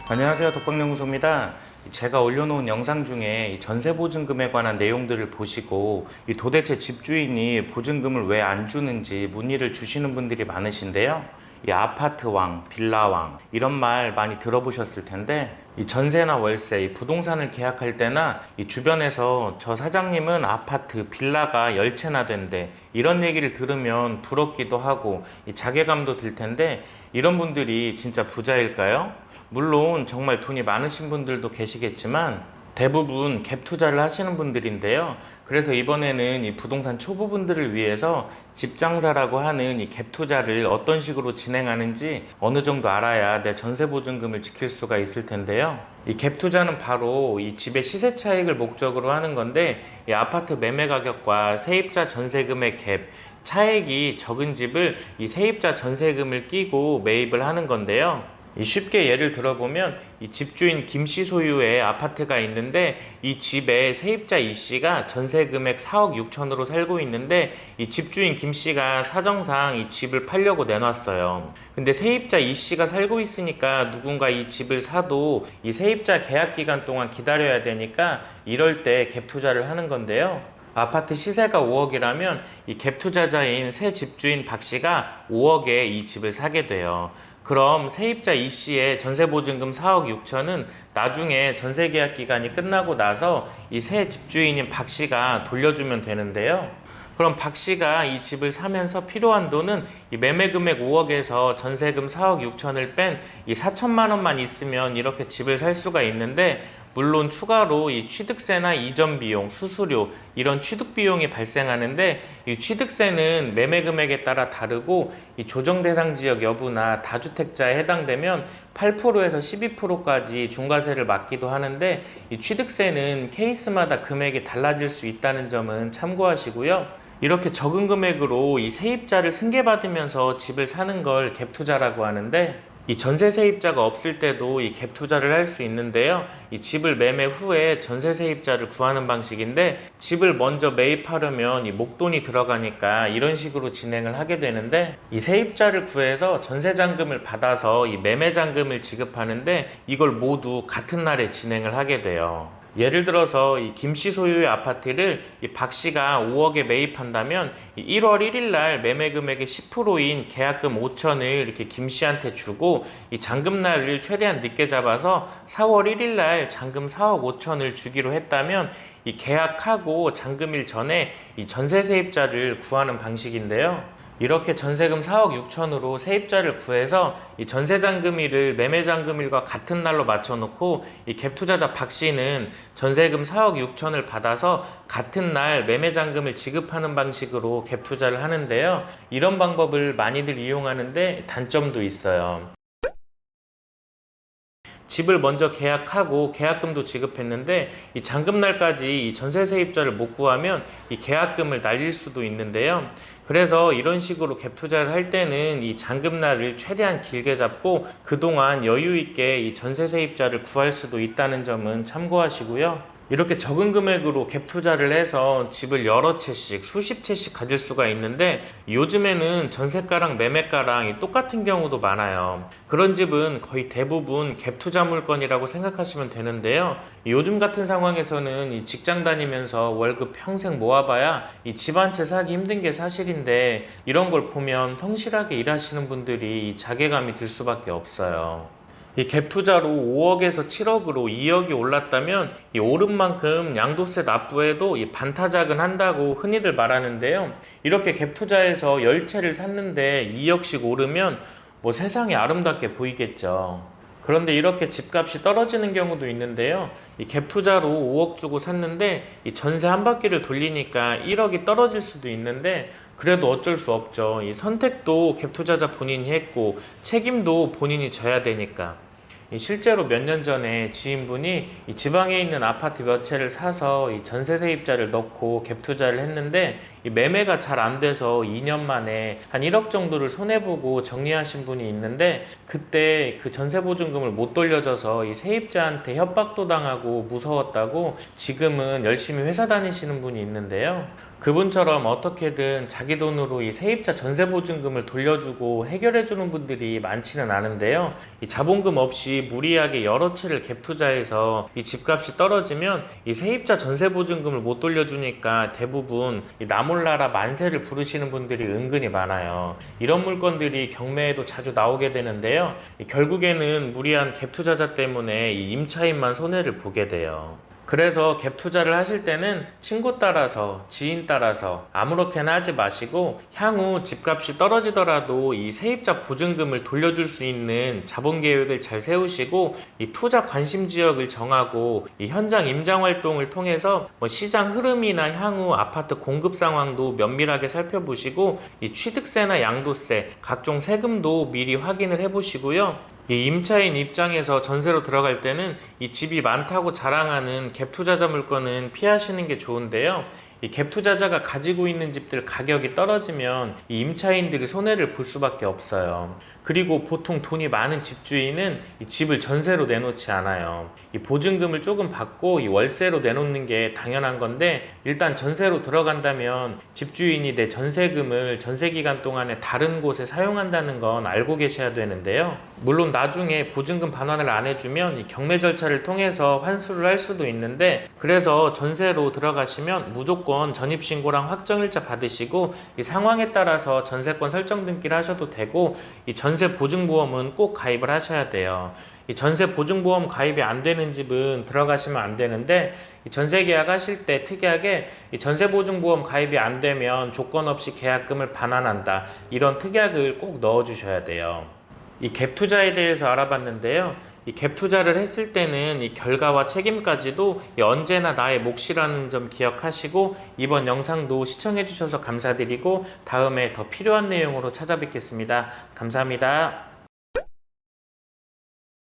안녕하세요. 독박연구소입니다. 제가 올려놓은 영상 중에 이 전세보증금에 관한 내용들을 보시고 도대체 집주인이 보증금을 왜 안 주는지 문의를 주시는 분들이 많으신데요. 이 아파트왕, 빌라왕 이런 말 많이 들어보셨을 텐데, 이 전세나 월세, 이 부동산을 계약할 때나 이 주변에서 저 사장님은 아파트, 빌라가 10채나 된대, 이런 얘기를 들으면 부럽기도 하고 이 자괴감도 들 텐데, 이런 분들이 진짜 부자일까요? 물론 정말 돈이 많으신 분들도 계시겠지만 대부분 갭 투자를 하시는 분들인데요. 그래서 이번에는 이 부동산 초보분들을 위해서 집 장사라고 하는 이 갭 투자를 어떤 식으로 진행하는지 어느 정도 알아야 내 전세 보증금을 지킬 수가 있을 텐데요. 이 갭 투자는 바로 이 집의 시세 차익을 목적으로 하는 건데, 이 아파트 매매 가격과 세입자 전세금의 갭 차액이 적은 집을 이 세입자 전세금을 끼고 매입을 하는 건데요. 쉽게 예를 들어보면 이 집주인 김씨 소유의 아파트가 있는데, 이 집에 세입자 이씨가 전세금액 4억 6천으로 살고 있는데, 이 집주인 김씨가 사정상 이 집을 팔려고 내놨어요. 근데 세입자 이씨가 살고 있으니까 누군가 이 집을 사도 이 세입자 계약 기간 동안 기다려야 되니까 이럴 때 갭 투자를 하는 건데요. 아파트 시세가 5억이라면 이 갭 투자자인 새 집주인 박 씨가 5억에 이 집을 사게 돼요. 그럼 세입자 이 씨의 전세보증금 4억 6천은 나중에 전세계약 기간이 끝나고 나서 이 새 집주인인 박 씨가 돌려주면 되는데요. 그럼 박 씨가 이 집을 사면서 필요한 돈은 이 매매금액 5억에서 전세금 4억 6천을 뺀 이 4천만 원만 있으면 이렇게 집을 살 수가 있는데, 물론 추가로 이 취득세나 이전 비용, 수수료 이런 취득 비용이 발생하는데, 이 취득세는 매매 금액에 따라 다르고 이 조정 대상 지역 여부나 다주택자에 해당되면 8%에서 12%까지 중과세를 맞기도 하는데, 이 취득세는 케이스마다 금액이 달라질 수 있다는 점은 참고하시고요. 이렇게 적은 금액으로 이 세입자를 승계받으면서 집을 사는 걸 갭 투자라고 하는데, 이 전세 세입자가 없을 때도 이 갭 투자를 할 수 있는데요. 이 집을 매매 후에 전세 세입자를 구하는 방식인데, 집을 먼저 매입하려면 이 목돈이 들어가니까 이런 식으로 진행을 하게 되는데, 이 세입자를 구해서 전세 잔금을 받아서 이 매매 잔금을 지급하는데, 이걸 모두 같은 날에 진행을 하게 돼요. 예를 들어서 이 김씨 소유의 아파트를 이 박 씨가 5억에 매입한다면, 이 1월 1일 날 매매 금액의 10%인 계약금 5천을 이렇게 김 씨한테 주고, 이 잔금 날을 최대한 늦게 잡아서 4월 1일 날 잔금 4억 5천을 주기로 했다면, 이 계약하고 잔금일 전에 이 전세 세입자를 구하는 방식인데요. 이렇게 전세금 4억 6천으로 세입자를 구해서 이 전세잔금일을 매매잔금일과 같은 날로 맞춰놓고, 이 갭 투자자 박 씨는 전세금 4억 6천을 받아서 같은 날 매매잔금을 지급하는 방식으로 갭 투자를 하는데요. 이런 방법을 많이들 이용하는데 단점도 있어요. 집을 먼저 계약하고 계약금도 지급했는데, 이 잔금날까지 이 전세 세입자를 못 구하면 이 계약금을 날릴 수도 있는데요. 그래서 이런 식으로 갭 투자를 할 때는 이 잔금날을 최대한 길게 잡고 그동안 여유 있게 이 전세 세입자를 구할 수도 있다는 점은 참고하시고요. 이렇게 적은 금액으로 갭 투자를 해서 집을 여러 채씩, 수십 채씩 가질 수가 있는데, 요즘에는 전세가랑 매매가랑 똑같은 경우도 많아요. 그런 집은 거의 대부분 갭 투자 물건이라고 생각하시면 되는데요. 요즘 같은 상황에서는 이 직장 다니면서 월급 평생 모아봐야 이 집 한 채 사기 힘든 게 사실인데, 이런 걸 보면 성실하게 일하시는 분들이 이 자괴감이 들 수밖에 없어요. 이 갭 투자로 5억에서 7억으로 2억이 올랐다면, 이 오른 만큼 양도세 납부에도 이 반타작은 한다고 흔히들 말하는데요. 이렇게 갭 투자해서 10채를 샀는데 2억씩 오르면 뭐 세상이 아름답게 보이겠죠. 그런데 이렇게 집값이 떨어지는 경우도 있는데요. 이 갭 투자로 5억 주고 샀는데 이 전세 한 바퀴를 돌리니까 1억이 떨어질 수도 있는데, 그래도 어쩔 수 없죠. 이 선택도 갭 투자자 본인이 했고 책임도 본인이 져야 되니까. 실제로 몇 년 전에 지인분이 이 지방에 있는 아파트 몇 채를 사서 이 전세 세입자를 넣고 갭 투자를 했는데, 이 매매가 잘 안 돼서 2년 만에 한 1억 정도를 손해보고 정리하신 분이 있는데, 그때 그 전세보증금을 못 돌려줘서 이 세입자한테 협박도 당하고 무서웠다고 지금은 열심히 회사 다니시는 분이 있는데요. 그분처럼 어떻게든 자기 돈으로 이 세입자 전세보증금을 돌려주고 해결해주는 분들이 많지는 않은데요. 이 자본금 없이 무리하게 여러 채를 갭 투자해서 이 집값이 떨어지면 이 세입자 전세보증금을 못 돌려주니까 대부분 이 나몰라라 만세를 부르시는 분들이 은근히 많아요. 이런 물건들이 경매에도 자주 나오게 되는데요. 결국에는 무리한 갭 투자자 때문에 이 임차인만 손해를 보게 돼요. 그래서 갭 투자를 하실 때는 친구 따라서, 지인 따라서 아무렇게나 하지 마시고, 향후 집값이 떨어지더라도 이 세입자 보증금을 돌려줄 수 있는 자본 계획을 잘 세우시고, 이 투자 관심 지역을 정하고, 이 현장 임장 활동을 통해서 시장 흐름이나 향후 아파트 공급 상황도 면밀하게 살펴보시고, 이 취득세나 양도세, 각종 세금도 미리 확인을 해보시고요. 이 임차인 입장에서 전세로 들어갈 때는 이 집이 많다고 자랑하는 갭 투자자 물건은 피하시는 게 좋은데요. 이 갭 투자자가 가지고 있는 집들 가격이 떨어지면 이 임차인들이 손해를 볼 수밖에 없어요. 그리고 보통 돈이 많은 집주인은 이 집을 전세로 내놓지 않아요. 이 보증금을 조금 받고 이 월세로 내놓는 게 당연한 건데, 일단 전세로 들어간다면 집주인이 내 전세금을 전세 기간 동안에 다른 곳에 사용한다는 건 알고 계셔야 되는데요. 물론 나중에 보증금 반환을 안 해주면 이 경매 절차를 통해서 환수를 할 수도 있는데, 그래서 전세로 들어가시면 무조건 전입신고랑 확정일자 받으시고, 이 상황에 따라서 전세권 설정 등기를 하셔도 되고, 이 전세 보증보험은 꼭 가입을 하셔야 돼요. 이 전세 보증보험 가입이 안 되는 집은 들어가시면 안 되는데, 이 전세 계약 하실 때 특이하게 이 전세 보증보험 가입이 안 되면 조건 없이 계약금을 반환한다, 이런 특약을 꼭 넣어 주셔야 돼요. 이 갭 투자에 대해서 알아봤는데요. 이 갭 투자를 했을 때는 이 결과와 책임까지도 언제나 나의 몫이라는 점 기억하시고, 이번 영상도 시청해 주셔서 감사드리고, 다음에 더 필요한 내용으로 찾아뵙겠습니다. 감사합니다.